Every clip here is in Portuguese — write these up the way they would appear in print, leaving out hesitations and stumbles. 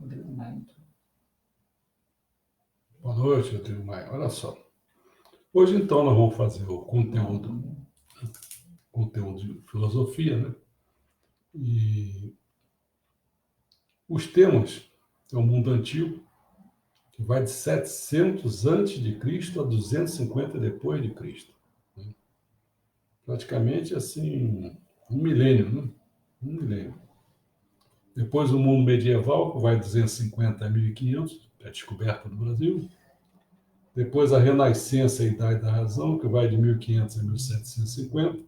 Rodrigo Maia. Boa noite, Rodrigo Maia. Olha só. Hoje, então, nós vamos fazer o conteúdo de filosofia, né? E os temas é o mundo antigo, que vai de 700 antes de Cristo a 250 depois de Cristo. Né? Praticamente, assim, um milênio, né? Um milênio. Depois o mundo medieval, que vai de 250 a 1500, é a descoberta do Brasil. Depois a Renascença e a Idade da Razão, que vai de 1500 a 1750.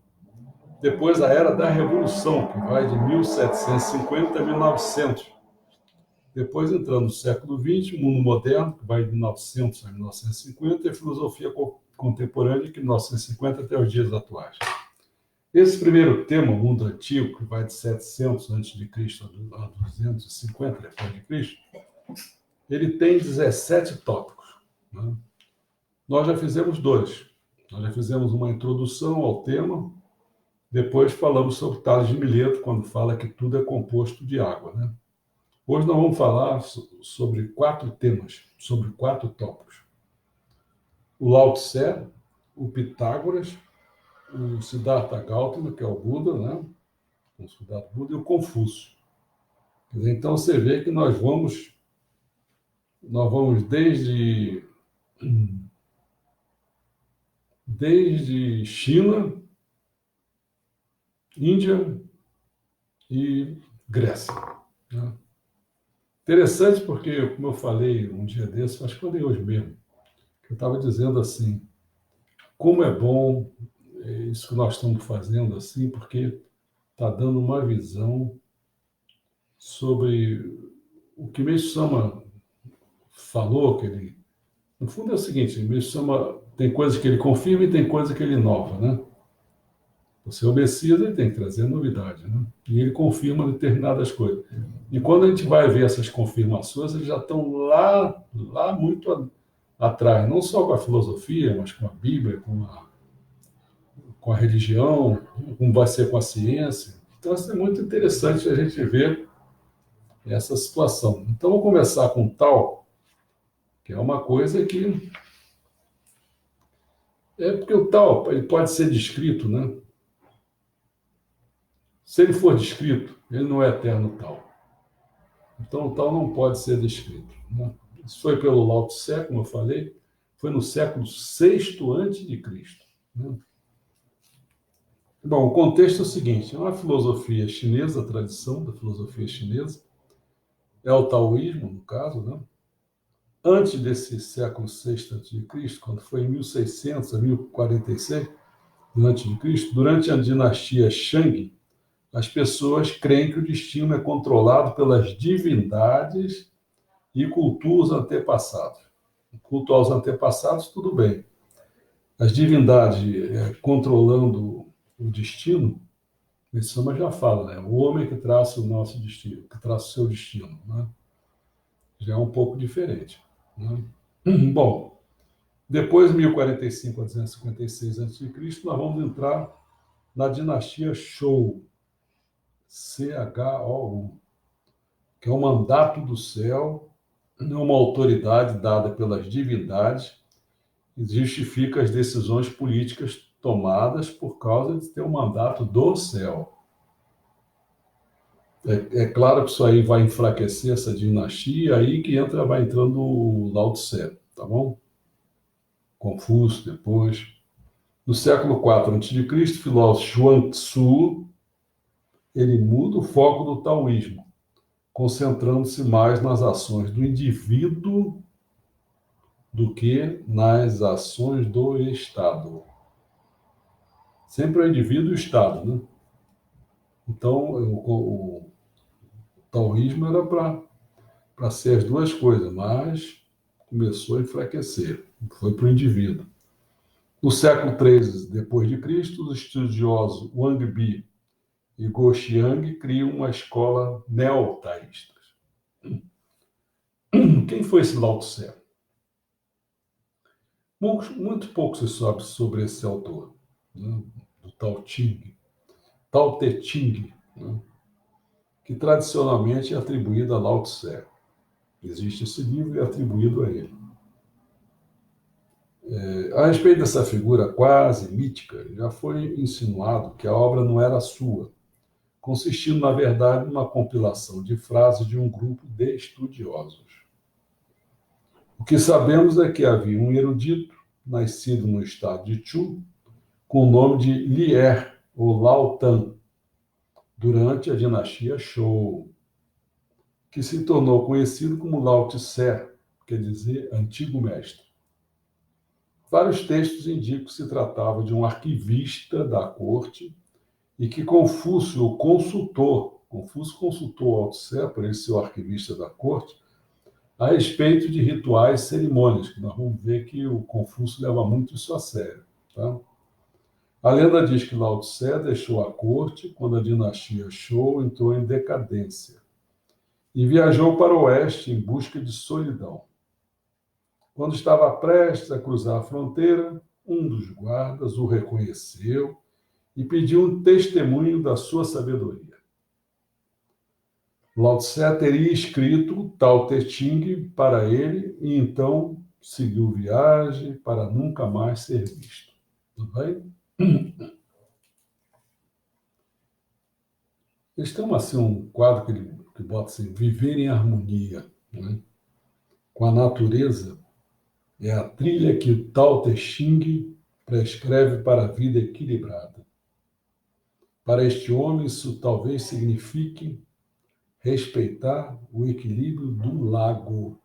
Depois a Era da Revolução, que vai de 1750 a 1900. Depois, entrando no século XX, o mundo moderno, que vai de 1900 a 1950, e a filosofia contemporânea, que de 1950 até os dias atuais. Esse primeiro tema, o mundo antigo, que vai de 700 a.C. a 250 depois de Cristo, ele tem 17 tópicos. Né? Nós já fizemos dois. Nós já fizemos uma introdução ao tema, depois falamos sobre Tales de Mileto, quando fala que tudo é composto de água. Né? Hoje nós vamos falar sobre 4 temas, sobre 4 tópicos. O Lao Tse, o Pitágoras, o Siddhartha Gautama, que é o Buda, né? O Siddhartha Buda, e o Confúcio. Então você vê que nós vamos desde China, Índia e Grécia. Né? Interessante porque, como eu falei um dia desse, acho que falei hoje mesmo, que eu estava dizendo assim, como é bom isso que nós estamos fazendo assim, porque está dando uma visão sobre o que Meixo Sama falou, que ele, no fundo é o seguinte, Meixo Sama tem coisas que ele confirma e tem coisas que ele inova, né? Você é o Messias, ele tem que trazer novidade, né? E ele confirma determinadas coisas. E quando a gente vai ver essas confirmações, eles já estão lá muito atrás, não só com a filosofia, mas com a Bíblia, com a religião, como vai ser com a ciência. Então, isso é muito interessante a gente ver essa situação. Então, vou começar com tal, que é uma coisa que... É porque o tal ele pode ser descrito, né? Se ele for descrito, ele não é eterno tal. Então, o tal não pode ser descrito. Né? Isso foi pelo Lao Tse, como eu falei, foi no século VI a.C. Né? Bom, o contexto é o seguinte, é uma filosofia chinesa, a tradição da filosofia chinesa, é o taoísmo, no caso, né? Antes desse século VI a.C., quando foi em 1600 a 1046 a.C., durante a dinastia Shang, as pessoas creem que o destino é controlado pelas divindades e cultua os antepassados. Cultuar os antepassados, tudo bem. As divindades controlando o destino, esse Sama já fala, né? O homem que traça o nosso destino, que traça o seu destino. Né? Já é um pouco diferente. Né? Bom, depois de 1045 a 256 a.C., nós vamos entrar na dinastia Shou, Chou, que é o mandato do céu, uma autoridade dada pelas divindades e justifica as decisões políticas tomadas por causa de ter um mandato do céu. É claro que isso aí vai enfraquecer essa dinastia, aí que vai entrando o Lao Tse, tá bom? Confúcio depois. No século IV a.C., o filósofo Chuang-Tzu, ele muda o foco do taoísmo, concentrando-se mais nas ações do indivíduo do que nas ações do Estado. Sempre é o indivíduo e o Estado, né? Então, o taoísmo era para ser as duas coisas, mas começou a enfraquecer, foi para o indivíduo. No século III depois de Cristo, os estudiosos Wang Bi e Guo Xiang criam uma escola neo-taísta. Quem foi esse Lao Tse? Muito pouco se sabe sobre esse autor, né? Do Tao Te Ching, né? Que tradicionalmente é atribuído a Lao Tse. Existe esse livro e é atribuído a ele. A respeito dessa figura quase mítica, já foi insinuado que a obra não era sua, consistindo, na verdade, numa compilação de frases de um grupo de estudiosos. O que sabemos é que havia um erudito, nascido no estado de Chu, com o nome de Lier, ou Lao Tan, durante a dinastia Shou, que se tornou conhecido como Lao Tse, quer dizer, antigo mestre. Vários textos indicam que se tratava de um arquivista da corte e que Confúcio o consultou. Confúcio consultou Lao Tse, por ele ser o arquivista da corte, a respeito de rituais e cerimônias, que nós vamos ver que o Confúcio leva muito isso a sério. Tá? A lenda diz que Lao Tse deixou a corte quando a dinastia Shou entrou em decadência e viajou para o oeste em busca de solidão. Quando estava prestes a cruzar a fronteira, um dos guardas o reconheceu e pediu um testemunho da sua sabedoria. Lao Tse teria escrito o Tao Te Ching para ele e então seguiu viagem para nunca mais ser visto. Tudo bem? Eles têm assim, um quadro que bota assim, viver em harmonia, né, com a natureza. É a trilha que o Tao Te Ching prescreve para a vida equilibrada. Para este homem, isso talvez signifique respeitar o equilíbrio do lago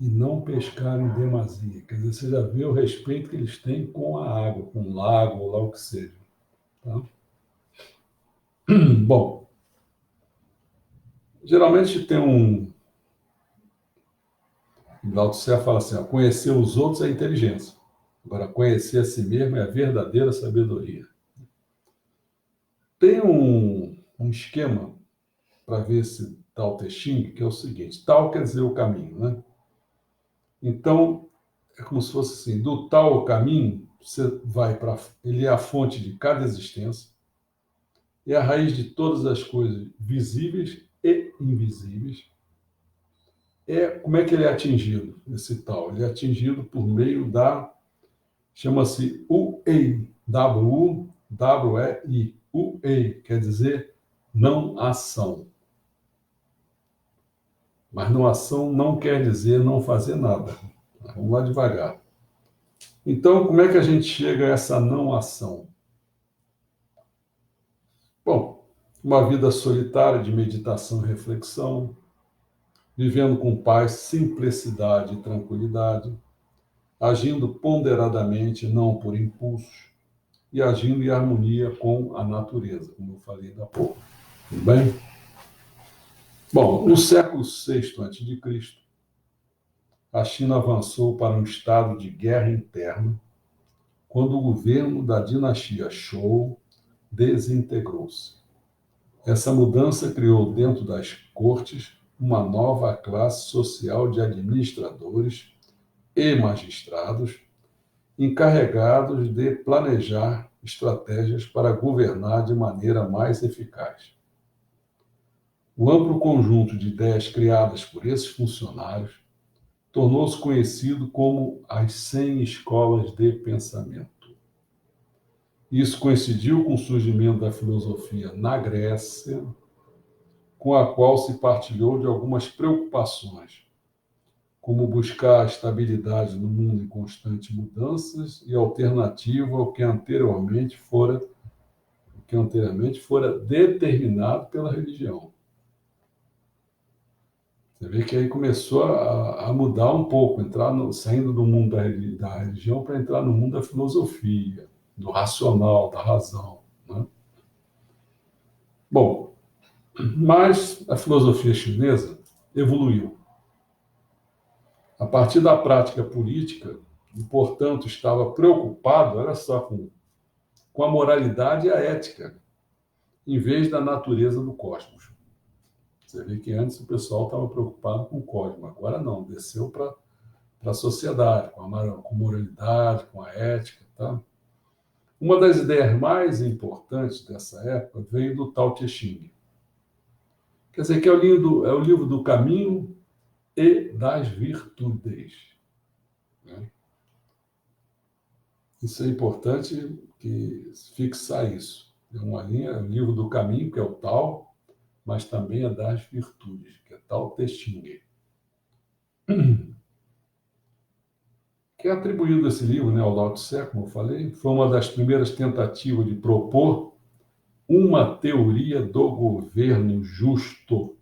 e não pescar em demasia. Quer dizer, você já vê o respeito que eles têm com a água, com o lago, ou lá o que seja. Tá? Bom, geralmente tem um... Lao Tse fala assim, ó, conhecer os outros é inteligência. Agora, conhecer a si mesmo é a verdadeira sabedoria. Tem um esquema para ver esse Tao Te Ching, que é o seguinte: Tao quer dizer o caminho, né? Então, é como se fosse assim, do Tao ao caminho, você vai para... Ele é a fonte de cada existência, é a raiz de todas as coisas visíveis e invisíveis. Como é que ele é atingido, esse Tao? Ele é atingido por meio da... Chama-se Wu-Ei, W-U-W-E-I. Wu-Ei quer dizer não ação. Mas não ação não quer dizer não fazer nada. Vamos lá devagar. Então, como é que a gente chega a essa não ação? Bom, uma vida solitária de meditação e reflexão, vivendo com paz, simplicidade e tranquilidade, agindo ponderadamente, não por impulsos, e agindo em harmonia com a natureza, como eu falei ainda há pouco. Tudo bem? Bom, no século VI a.C., a China avançou para um estado de guerra interna, quando o governo da dinastia Shou desintegrou-se. Essa mudança criou dentro das cortes uma nova classe social de administradores e magistrados encarregados de planejar estratégias para governar de maneira mais eficaz. O amplo conjunto de ideias criadas por esses funcionários tornou-se conhecido como as 100 escolas de pensamento. Isso coincidiu com o surgimento da filosofia na Grécia, com a qual se partilhou de algumas preocupações, como buscar a estabilidade no mundo em constantes mudanças e alternativa ao que anteriormente fora determinado pela religião. Você vê que aí começou a mudar um pouco, saindo do mundo da religião para entrar no mundo da filosofia, do racional, da razão. Né? Bom, mas a filosofia chinesa evoluiu. A partir da prática política, e, portanto, estava preocupado, olha só, com a moralidade e a ética, em vez da natureza do cosmos. Você vê que antes o pessoal estava preocupado com o cosmos, agora não, desceu para a sociedade, com a moralidade, com a ética. Tá? Uma das ideias mais importantes dessa época veio do Tao Te Ching. Quer dizer, que é o livro do caminho e das virtudes. Né? Isso é importante que fixar isso. É uma linha, o livro do caminho, que é o Tao, mas também é das virtudes, que é Tao Te Ching. Que é atribuído esse livro, né, ao Lao Tse, como eu falei, foi uma das primeiras tentativas de propor uma teoria do governo justo,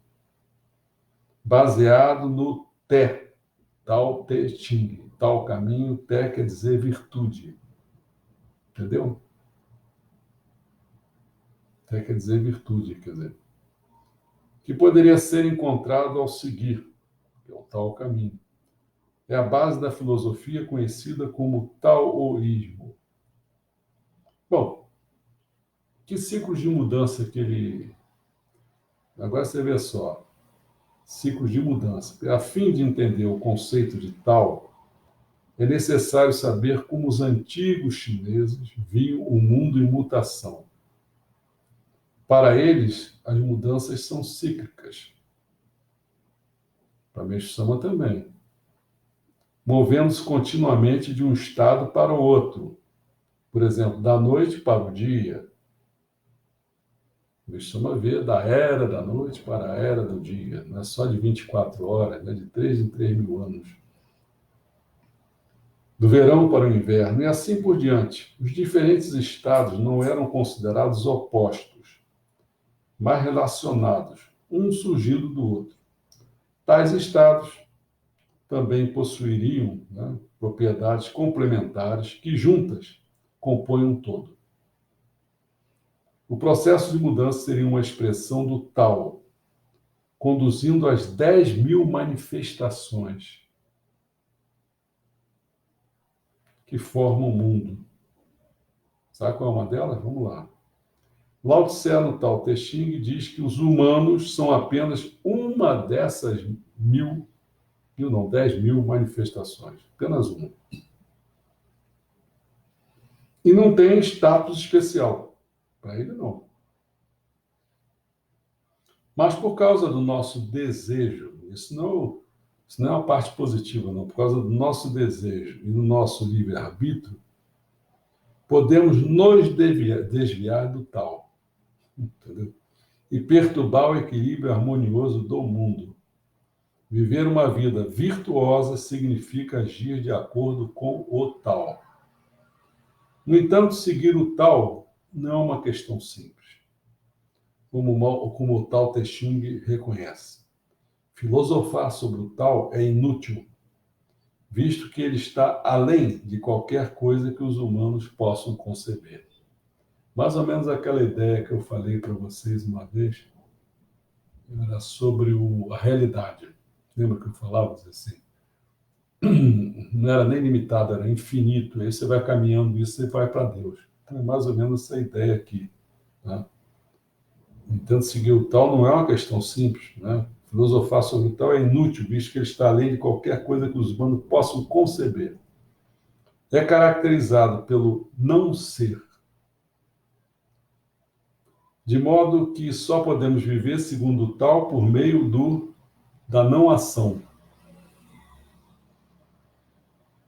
baseado no Te, Tao Te Ching. Tao caminho, Te quer dizer virtude. Entendeu? Te quer dizer virtude, quer dizer. Que poderia ser encontrado ao seguir, que é o Tao caminho. É a base da filosofia conhecida como taoísmo. Bom, que ciclos de mudança que ele... Agora você vê só, ciclos de mudança. A fim de entender o conceito de Tao, é necessário saber como os antigos chineses viam o mundo em mutação. Para eles, as mudanças são cíclicas. Para Meixo Sama também. Movendo-se continuamente de um estado para o outro. Por exemplo, da noite para o dia. Meixo Sama vê da era da noite para a era do dia. Não é só de 24 horas, é de 3 em 3 mil anos. Do verão para o inverno, e assim por diante. Os diferentes estados não eram considerados opostos, mas relacionados, um surgindo do outro. Tais estados também possuiriam, né, propriedades complementares que, juntas, compõem um todo. O processo de mudança seria uma expressão do Tao, conduzindo às 10.000 manifestações que formam o mundo. Sabe qual é uma delas? Vamos lá. Lao Tse, no Tao Te Ching, diz que os humanos são apenas uma dessas 10.000 manifestações. Apenas uma. E não tem status especial. Para ele, não. Mas por causa do nosso desejo, isso não é uma parte positiva, não. Por causa do nosso desejo e do nosso livre-arbítrio, podemos nos desviar do tal, entendeu? E perturbar o equilíbrio harmonioso do mundo. Viver uma vida virtuosa significa agir de acordo com o tal. No entanto, seguir o tal não é uma questão simples, como o Tao Te Ching reconhece. Filosofar sobre o tal é inútil, visto que ele está além de qualquer coisa que os humanos possam conceber. Mais ou menos aquela ideia que eu falei para vocês uma vez, era sobre a realidade. Lembra que eu falava assim? Não era nem limitado, era infinito. Aí você vai caminhando isso, você vai para Deus. Então é mais ou menos essa ideia aqui. Né? Então, seguir o tal não é uma questão simples. Né? Filosofar sobre o tal é inútil, visto que ele está além de qualquer coisa que os humanos possam conceber. É caracterizado pelo não ser, de modo que só podemos viver segundo o tal por meio da não ação.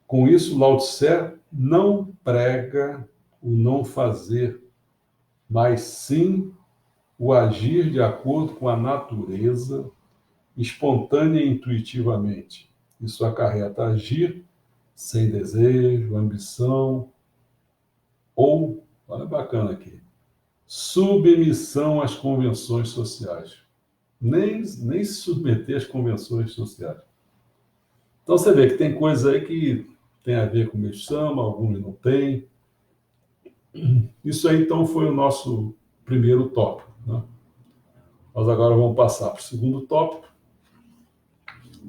Com isso, Lao Tse não prega o não fazer, mas sim o agir de acordo com a natureza, espontânea e intuitivamente. Isso acarreta agir sem desejo, ambição ou, olha bacana aqui, submissão às convenções sociais. Nem se submeter às convenções sociais. Então você vê que tem coisas aí que tem a ver com o Meixo Sama, alguns não tem. Isso aí, então, foi o nosso primeiro tópico. Né? Nós agora vamos passar para o segundo tópico.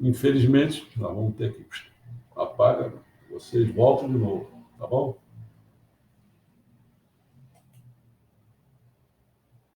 Infelizmente, nós vamos ter que apagar, vocês voltam de novo, tá bom?